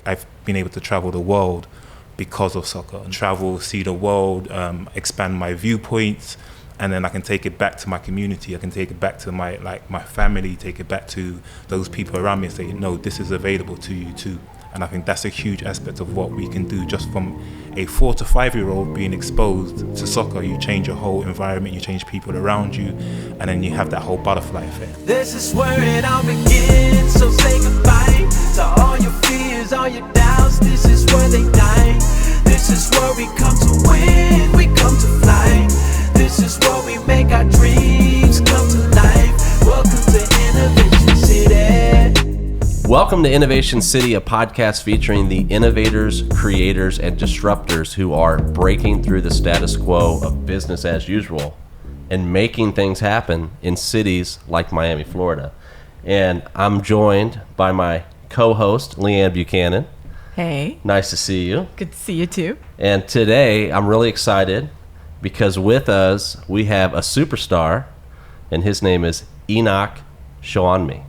I've been able to travel the world because of soccer. Travel, see the world, expand my viewpoints, and then I can take it back to my community. I can take it back to my family, take it back to those people around me and say, no, this is available to you too. And I think that's a huge aspect of what we can do just from a 4 to 5 year old being exposed to soccer. You change your whole environment, you change people around you, and then you have that whole butterfly effect. This is where it all begins, so say goodbye to all your fears, all your doubts. This is where they die. This is where we come to win, we come to fly. This is where we make our dreams come to life. Welcome to Innovation City. Welcome to Innovation City, a podcast featuring the innovators, creators, and disruptors who are breaking through the status quo of business as usual and making things happen in cities like Miami, Florida. And I'm joined by my co-host, Leigh-Ann Buchanan. Hey. Nice to see you. Good to see you too. And today, I'm really excited because with us, we have a superstar, and his name is Enoch Showunmi.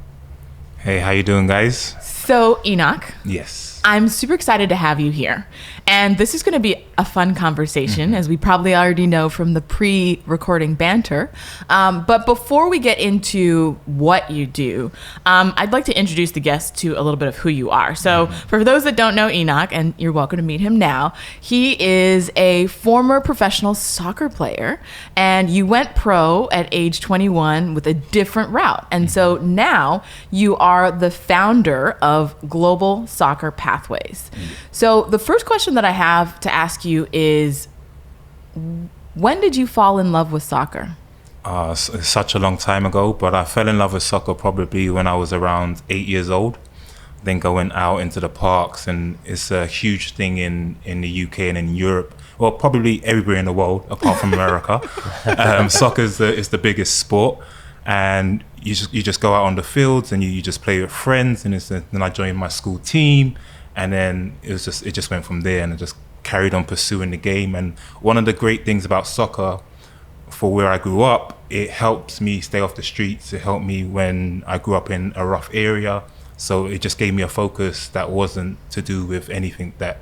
Hey, how you doing, guys? So, Enoch. Yes. I'm super excited to have you here. And this is going to be a fun conversation, as we probably already know from the pre-recording banter. But before we get into what you do, I'd like to introduce the guests to a little bit of who you are. So for those that don't know Enoch, and you're welcome to meet him now, he is a former professional soccer player, and you went pro at age 21 with a different route. And so now you are the founder of Global Soccer Pathways. So the first question that I have to ask you is, when did you fall in love with soccer? Such a long time ago, but I fell in love with soccer probably when I was around 8 years old. Then going out into the parks, and it's a huge thing in the UK and in Europe. Well, probably everywhere in the world apart from America. Soccer is the biggest sport, and you just go out on the fields and you just play with friends. And then I joined my school team, and then it just went from there, and I just carried on pursuing the game. And one of the great things about soccer, for where I grew up, it helps me stay off the streets. It helped me when I grew up in a rough area. So it just gave me a focus that wasn't to do with anything that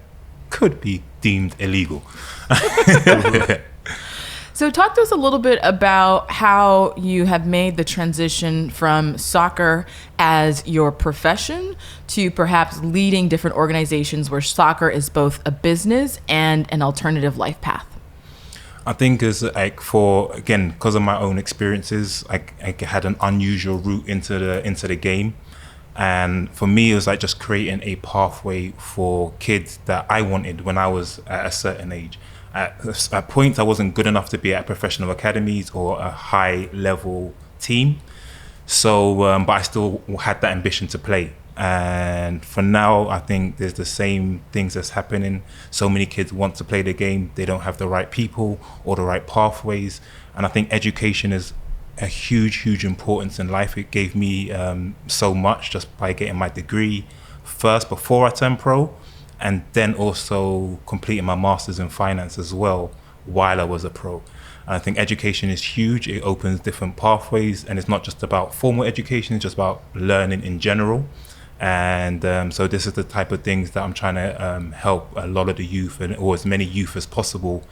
could be deemed illegal. So talk to us a little bit about how you have made the transition from soccer as your profession to perhaps leading different organizations where soccer is both a business and an alternative life path. I think it's like because of my own experiences, I had an unusual route into the game. And for me, it was like just creating a pathway for kids that I wanted when I was at a certain age. At points, I wasn't good enough to be at professional academies or a high-level team. So, but I still had that ambition to play. And for now, I think there's the same things that's happening. So many kids want to play the game. They don't have the right people or the right pathways. And I think education is a huge importance in life. It gave me so much just by getting my degree first before I turned pro, and then also completing my master's in finance as well while I was a pro. And I think education is huge. It opens different pathways, and it's not just about formal education, it's just about learning in general. And so this is the type of things that I'm trying to help a lot of the youth, or as many youth as possible,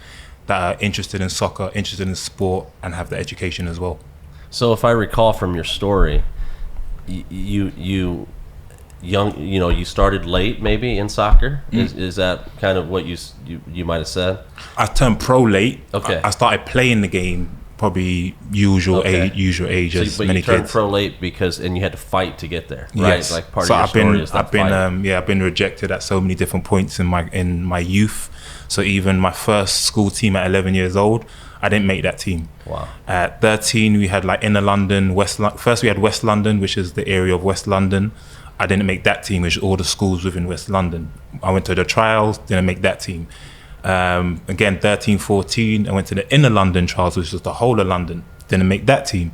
that are interested in soccer, interested in sport, and have the education as well. So if I recall from your story, you started late maybe in soccer. Is that kind of what you might have said? I turned pro late. Okay. I started playing the game probably usual age as but many you turned kids. pro late and you had to fight to get there, right? Yes. Like part of your story is that fight. I've been rejected at so many different points in my youth. So even my first school team at 11 years old, I didn't make that team. Wow. At 13, we had like inner London, first we had West London, which is the area of West London. I didn't make that team, which is all the schools within West London. I went to the trials, didn't make that team. Again, 13, 14, I went to the inner London trials, which was the whole of London, didn't make that team.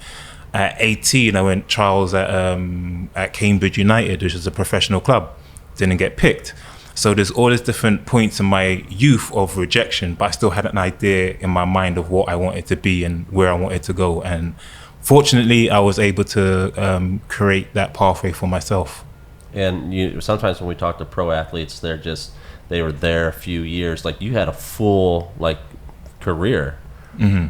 At 18, I went trials at Cambridge United, which is a professional club, didn't get picked. So there's all these different points in my youth of rejection, but I still had an idea in my mind of what I wanted to be and where I wanted to go. And fortunately, I was able to create that pathway for myself. And sometimes when we talk to pro athletes, they were there a few years. Like you had a full career,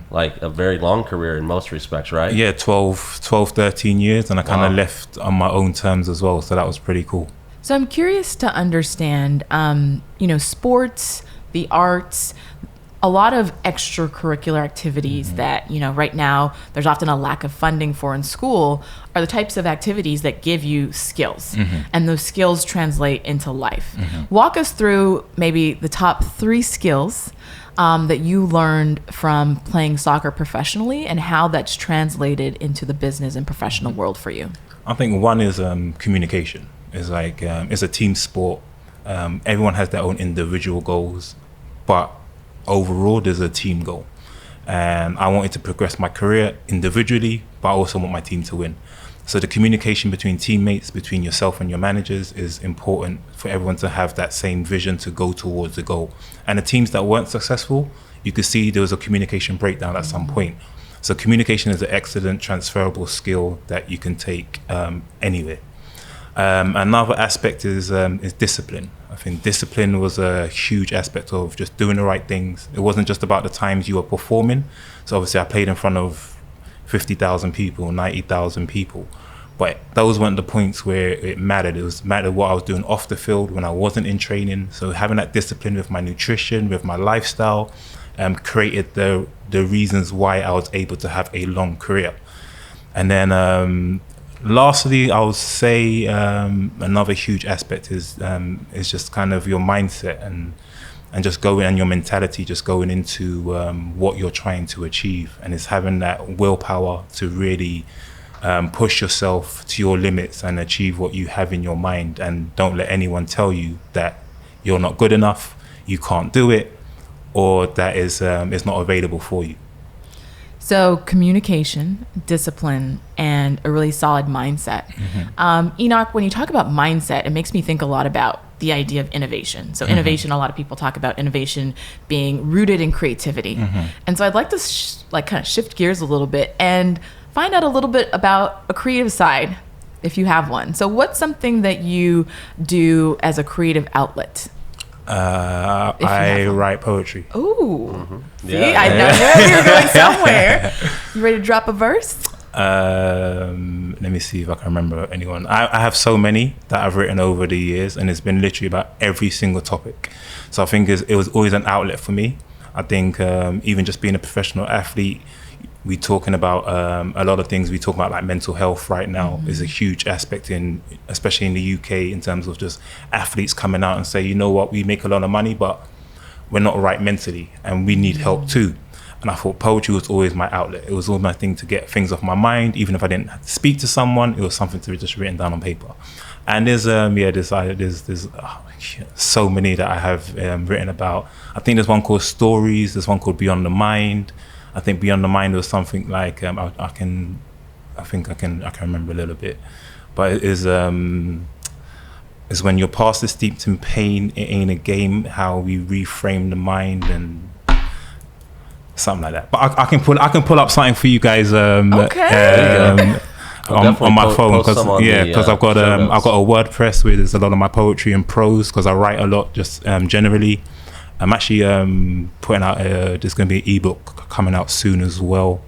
like a very long career in most respects, right? Yeah, 12, 13 years, and I kind of left on my own terms as well, so that was pretty cool. So I'm curious to understand, sports, the arts, a lot of extracurricular activities that, right now there's often a lack of funding for in school are the types of activities that give you skills. And those skills translate into life. Walk us through maybe the top 3 skills that you learned from playing soccer professionally and how that's translated into the business and professional world for you. I think one is communication. It's it's a team sport. Everyone has their own individual goals, but overall there's a team goal, and I wanted to progress my career individually, but I also want my team to win. So the communication between teammates, between yourself and your managers, is important for everyone to have that same vision to go towards the goal. And the teams that weren't successful, you could see there was a communication breakdown at some point. So communication is an excellent transferable skill that you can take anywhere. Another aspect is discipline. I think discipline was a huge aspect of just doing the right things. It wasn't just about the times you were performing. So obviously I played in front of 50,000 people, 90,000 people. But those weren't the points where it mattered. It mattered what I was doing off the field when I wasn't in training. So having that discipline with my nutrition, with my lifestyle, created the reasons why I was able to have a long career. And then lastly, I would say another huge aspect is just kind of your mindset and just going, and your mentality, just going into what you're trying to achieve, and it's having that willpower to really push yourself to your limits and achieve what you have in your mind, and don't let anyone tell you that you're not good enough, you can't do it, or that is not available for you. So communication, discipline, and a really solid mindset. Enoch, when you talk about mindset, it makes me think a lot about the idea of innovation. So innovation, a lot of people talk about innovation being rooted in creativity. And so I'd like to kind of shift gears a little bit and find out a little bit about a creative side, if you have one. So what's something that you do as a creative outlet? I write poetry. Ooh. See, Yeah. I knew we were going somewhere. You ready to drop a verse? Let me see if I can remember anyone. I have so many that I've written over the years, and it's been literally about every single topic. So I think it was always an outlet for me. I think even just being a professional athlete, we talking about a lot of things. We talk about like mental health right now is a huge aspect especially in the UK, in terms of just athletes coming out and say, you know what, we make a lot of money, but we're not right mentally, and we need help too. And I thought poetry was always my outlet. It was always my thing to get things off my mind, even if I didn't have to speak to someone. It was something to be just written down on paper. And there's so many that I have written about. I think there's one called Stories. There's one called Beyond the Mind. I think Beyond the Mind was something like I can remember a little bit, but it is when you're past this steeped in pain, it ain't a game. How we reframe the mind and something like that. But I can pull up something for you guys. Okay. On my phone, because I've got a WordPress where there's a lot of my poetry and prose, because I write a lot just generally. I'm actually putting out there's going to be an ebook coming out soon as well,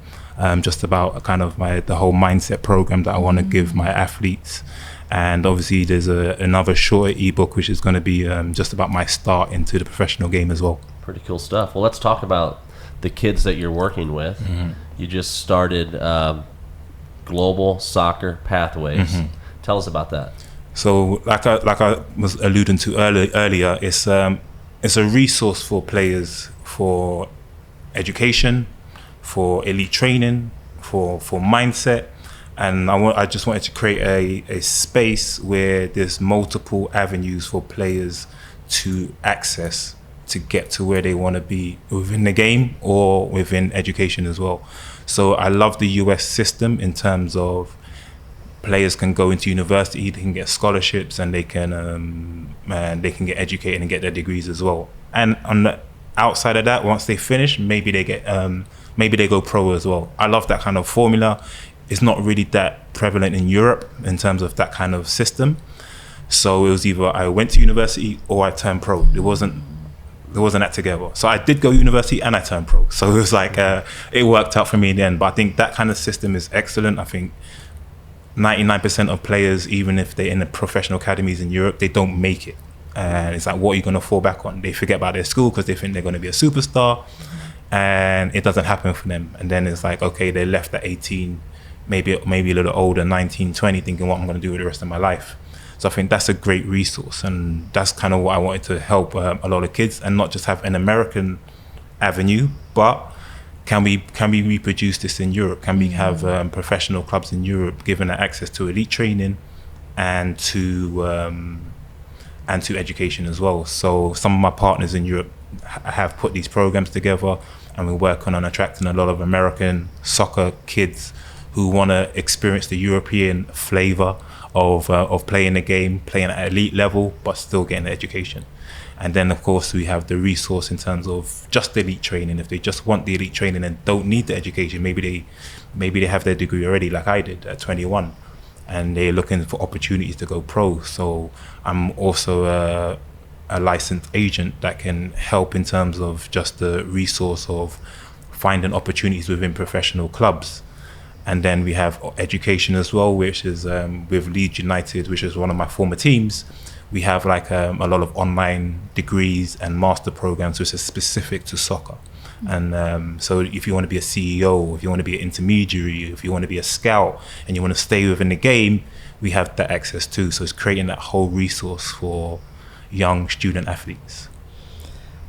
just about kind of the whole mindset program that I want to give my athletes. And obviously there's another shorter ebook which is going to be just about my start into the professional game as well. Pretty cool stuff. Well, let's talk about the kids that you're working with. You just started Global Soccer Pathways. Tell us about that. So like I was alluding to earlier, it's a resource for players, for education, for elite training, for mindset. And I just wanted to create a space where there's multiple avenues for players to access to get to where they want to be within the game or within education as well. So I love the US system in terms of players can go into university, they can get scholarships, and they can get educated and get their degrees as well. And on the outside of that, once they finish, maybe they go pro as well. I love that kind of formula. It's not really that prevalent in Europe in terms of that kind of system. So it was either I went to university or I turned pro. There wasn't that together. So I did go university and I turned pro. So it was like it worked out for me in the end. But I think that kind of system is excellent. I think 99% of players, even if they're in the professional academies in Europe, they don't make it. And it's like, what are you going to fall back on? They forget about their school because they think they're going to be a superstar, and it doesn't happen for them. And then it's like, okay, they left at 18, maybe a little older, 19, 20, thinking what I'm going to do with the rest of my life. So I think that's a great resource, and that's kind of what I wanted to help a lot of kids, and not just have an American avenue, but can we reproduce this in Europe? Can we have professional clubs in Europe giving access to elite training and to education as well? So some of my partners in Europe have put these programs together, and we're working on attracting a lot of American soccer kids who want to experience the European flavor of playing the game, playing at elite level, but still getting the education. And then, of course, we have the resource in terms of just elite training. If they just want the elite training and don't need the education, maybe they have their degree already, like I did at 21, and they're looking for opportunities to go pro. So I'm also a licensed agent that can help in terms of just the resource of finding opportunities within professional clubs. And then we have education as well, which is with Leeds United, which is one of my former teams. We have like a lot of online degrees and master programs which are specific to soccer. And so if you want to be a CEO, if you want to be an intermediary, if you want to be a scout and you want to stay within the game, we have that access too. So it's creating that whole resource for young student athletes.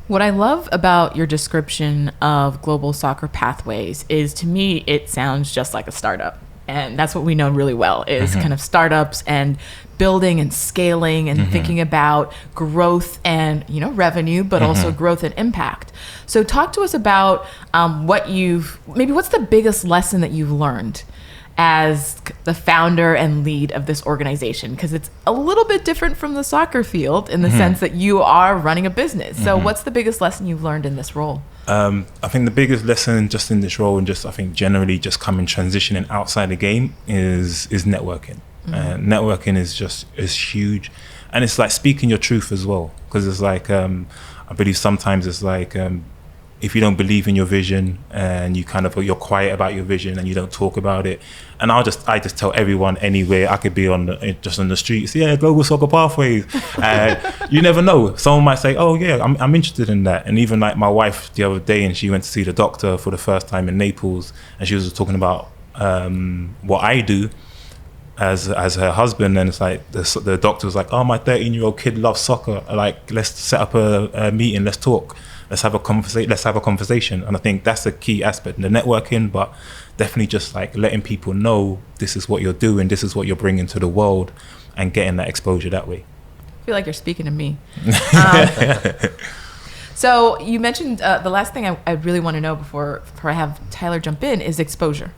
What I love about your description of Global Soccer Pathways is, to me, it sounds just like a startup. And that's what we know really well is kind of startups and building and scaling and thinking about growth and, revenue, but also growth and impact. So talk to us about what's the biggest lesson that you've learned as the founder and lead of this organization? Because it's a little bit different from the soccer field in the sense that you are running a business. So what's the biggest lesson you've learned in this role? I think the biggest lesson just in this role, and just I think generally just transitioning outside the game, is networking. Networking is huge, and it's like speaking your truth as well. Because it's like I believe sometimes it's like if you don't believe in your vision and you're quiet about your vision and you don't talk about it. And I just tell everyone anywhere. I could be on the streets, Global Soccer Pathways. You never know. Someone might say, oh yeah, I'm interested in that. And even like my wife the other day, and she went to see the doctor for the first time in Naples, and she was talking about what I do as her husband, and it's like the doctor was like, oh, my 13-year-old kid loves soccer. Like, let's set up a meeting. Let's talk. Let's have a conversation. And I think that's a key aspect in the networking, but definitely just like letting people know this is what you're doing, this is what you're bringing to the world, and getting that exposure that way. I feel like you're speaking to me. So you mentioned the last thing I really want to know before I have Tyler jump in is exposure.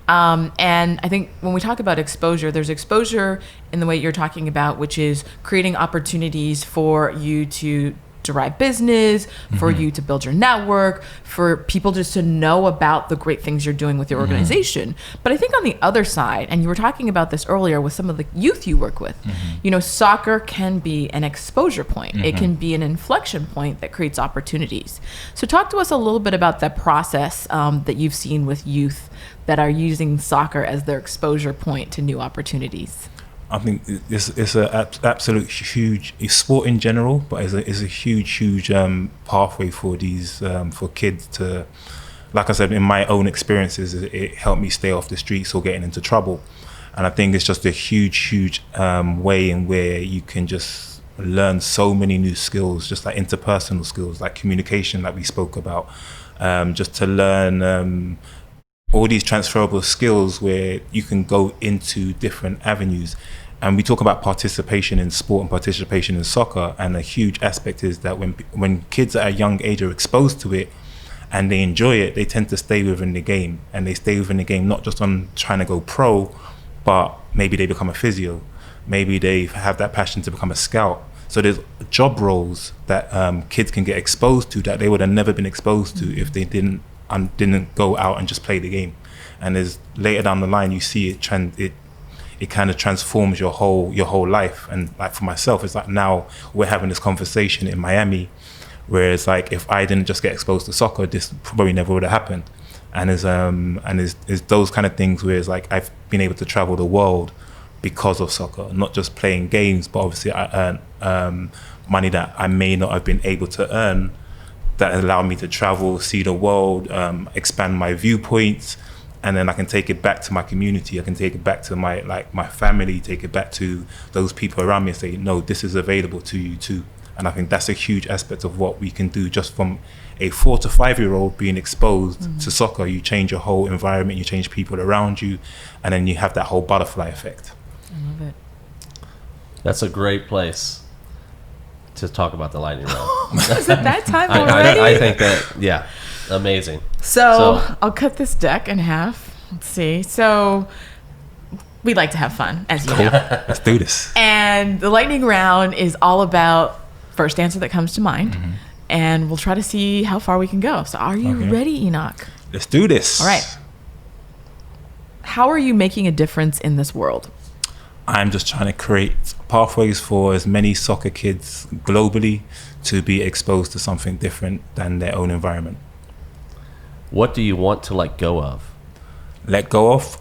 And I think when we talk about exposure, there's exposure in the way you're talking about, which is creating opportunities for you to derive business, for you to build your network, for people just to know about the great things you're doing with your organization. But I think on the other side, and you were talking about this earlier with some of the youth you work with, soccer can be an exposure point. It can be an inflection point that creates opportunities. So talk to us a little bit about that process that you've seen with youth that are using soccer as their exposure point to new opportunities. I think it's an absolute huge sport in general, but it's a huge pathway for these for kids to, like I said, in my own experiences, it helped me stay off the streets or getting into trouble. And I think it's just a huge way in where you can just learn so many new skills, just like interpersonal skills, like communication, like we spoke about, just to learn all these transferable skills where you can go into different avenues. And we talk about participation in sport and participation in soccer, and a huge aspect is that when kids at a young age are exposed to it and they enjoy it, they tend to stay within the game, and they stay within the game not just on trying to go pro, but maybe they become a physio, maybe they have that passion to become a scout. So there's job roles that kids can get exposed to that they would have never been exposed to if they didn't go out and just play the game. And there's later down the line you see it it kind of transforms your whole life. And like for myself, it's like now we're having this conversation in Miami, whereas like if I didn't just get exposed to soccer, this probably never would have happened. And it's those kind of things where it's like I've been able to travel the world because of soccer, not just playing games, but obviously I earn money that I may not have been able to earn, that allowed me to travel, see the world, expand my viewpoints, and then I can take it back to my community. I can take it back to my family, take it back to those people around me and say, no, this is available to you too. And I think that's a huge aspect of what we can do just from a 4 to 5 year old being exposed to soccer. You change your whole environment, you change people around you, and then you have that whole butterfly effect. I love it. That's a great place to talk about the lightning round. Is it that time already? I think that, yeah, amazing. So I'll cut this deck in half. Let's see. So we like to have fun, as you know. Let's do this. And the lightning round is all about first answer that comes to mind. And we'll try to see how far we can go. So are you ready, Enoch? Let's do this. All right. How are you making a difference in this world? I'm just trying to create pathways for as many soccer kids globally to be exposed to something different than their own environment. What do you want to let go of? Let go of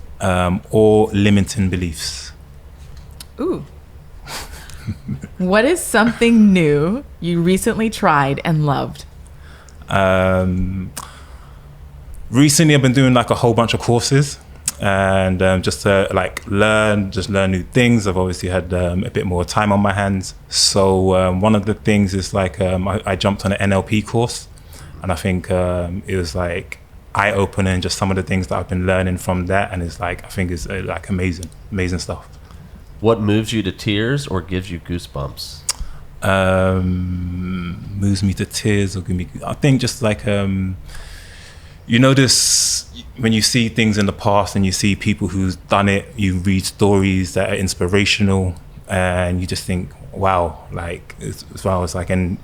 all limiting beliefs. Ooh. What is something new you recently tried and loved? Recently, I've been doing like a whole bunch of courses, and just to like learn new things. I've obviously had a bit more time on my hands. So one of the things is like I jumped on an NLP course, and I think it was like eye-opening, just some of the things that I've been learning from that, and it's like I think it's like amazing stuff. What moves you to tears or gives you goosebumps? Moves me to tears or give me, I think just like you know, this when you see things in the past and you see people who's done it, you read stories that are inspirational and you just think, wow, like as well as like, and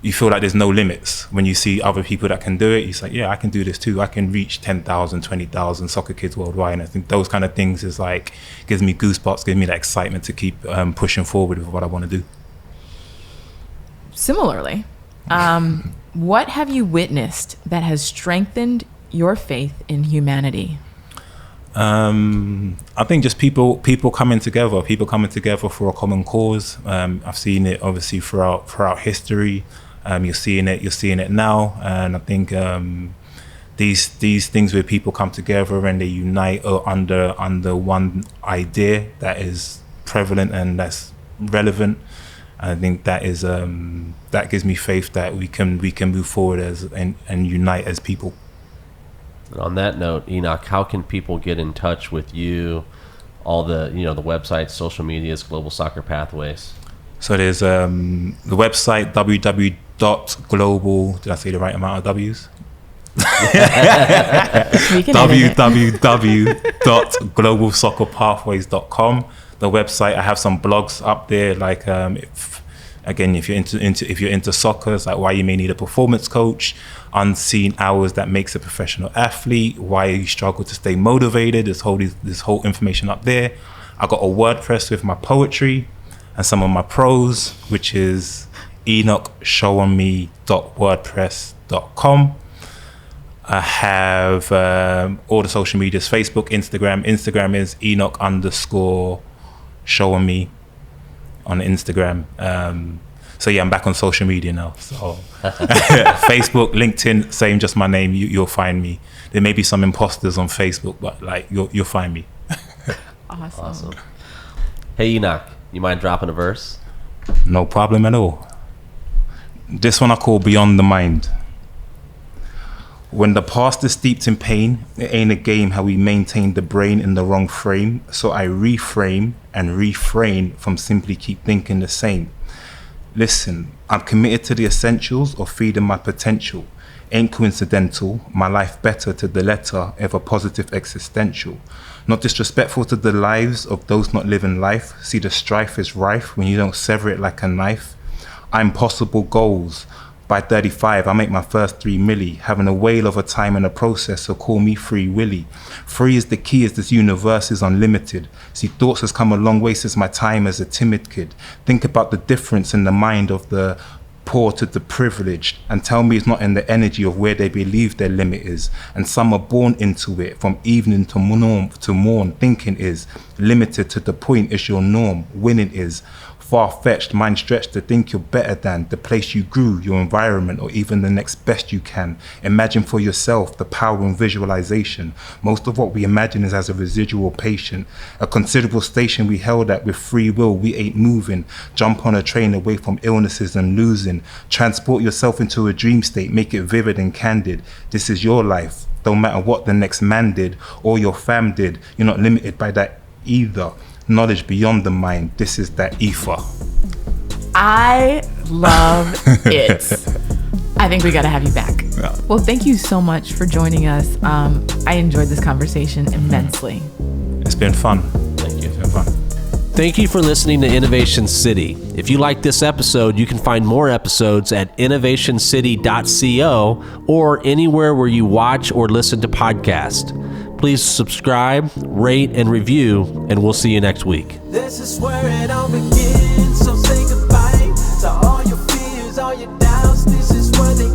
you feel like there's no limits when you see other people that can do it. It's like, yeah, I can do this too. I can reach 10,000, 20,000 soccer kids worldwide. And I think those kind of things is like, gives me goosebumps, gives me that excitement to keep pushing forward with what I want to do. Similarly, what have you witnessed that has strengthened your faith in humanity? I think just people coming together for a common cause. I've seen it obviously throughout history. You're seeing it now, and I think these things where people come together and they unite under one idea that is prevalent and that's relevant. I think that is that gives me faith that we can move forward and unite as people. And on that note, Enoch, how can people get in touch with you? All the the websites, social medias, Global Soccer Pathways. So there's the website www.global. Did I say the right amount of W's? www.globalsoccerpathways.com. The website, I have some blogs up there, like if you're into soccer, it's like why you may need a performance coach, unseen hours that makes a professional athlete, why you struggle to stay motivated. This whole information up there. I got a WordPress with my poetry and some of my prose, which is enochshowunmi.wordpress.com. I have all the social medias: Facebook, Instagram. Instagram is Enoch_Showunmi on Instagram. So yeah, I'm back on social media now. So Facebook, LinkedIn, same, just my name. You'll find me. There may be some imposters on Facebook, but like you'll find me. Awesome. Hey Enoch, you mind dropping a verse? No problem at all. This one I call Beyond the Mind. When the past is steeped in pain, it ain't a game how we maintain the brain in the wrong frame. So I reframe and refrain from simply keep thinking the same. Listen, I'm committed to the essentials of feeding my potential. Ain't coincidental, my life better to the letter, ever positive existential. Not disrespectful to the lives of those not living life. See the strife is rife when you don't sever it like a knife. I'm possible goals. By 35, I make my first 3 milli, having a whale of a time in the process, so call me Free Willy. Free is the key as this universe is unlimited. See, thoughts has come a long way since my time as a timid kid. Think about the difference in the mind of the poor to the privileged, and tell me it's not in the energy of where they believe their limit is. And some are born into it, from evening to morn. Thinking is limited to the point is your norm. Winning is far-fetched, mind stretched to think you're better than the place you grew, your environment, or even the next best you can. Imagine for yourself the power in visualization. Most of what we imagine is as a residual patient. A considerable station we held at with free will, we ain't moving. Jump on a train away from illnesses and losing. Transport yourself into a dream state, make it vivid and candid. This is your life. Don't matter what the next man did or your fam did, you're not limited by that either. Knowledge beyond the mind, this is that ether. I love it. I think we got to have you back. Yeah. Well, thank you so much for joining us. I enjoyed this conversation immensely. It's been fun. Thank you. It's been fun. Thank you for listening to Innovation City. If you like this episode, you can find more episodes at innovationcity.co or anywhere where you watch or listen to podcasts. Please subscribe, rate, and review, and we'll see you next week. This is where it all begins, so say goodbye to all your fears, all your doubts. This is where they